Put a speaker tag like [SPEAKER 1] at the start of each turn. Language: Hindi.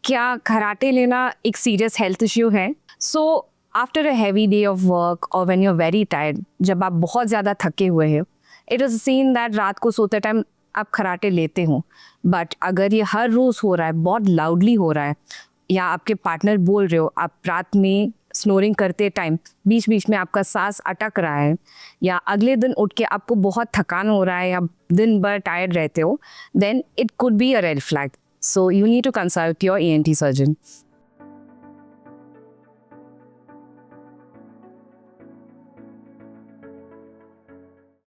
[SPEAKER 1] क्या कराटे लेना एक सीरियस हेल्थ इश्यू है? So after a heavy day of work और when you are very tired, जब आप बहुत ज़्यादा थके हुए हो, इट इज़ सीन दैट रात को सोते टाइम आप कराटे लेते हो, बट अगर ये हर रोज़ हो रहा है, बहुत लाउडली हो रहा है, या आपके पार्टनर बोल रहे हो, आप रात में स्नोरिंग करते टाइम बीच बीच में आपका सांस अटक रहा है, या अगले दिन उठ के आपको बहुत थकान हो रहा है, या दिन भर टायर्ड रहते हो, then it could be a red flag. So you need to consult your ENT surgeon.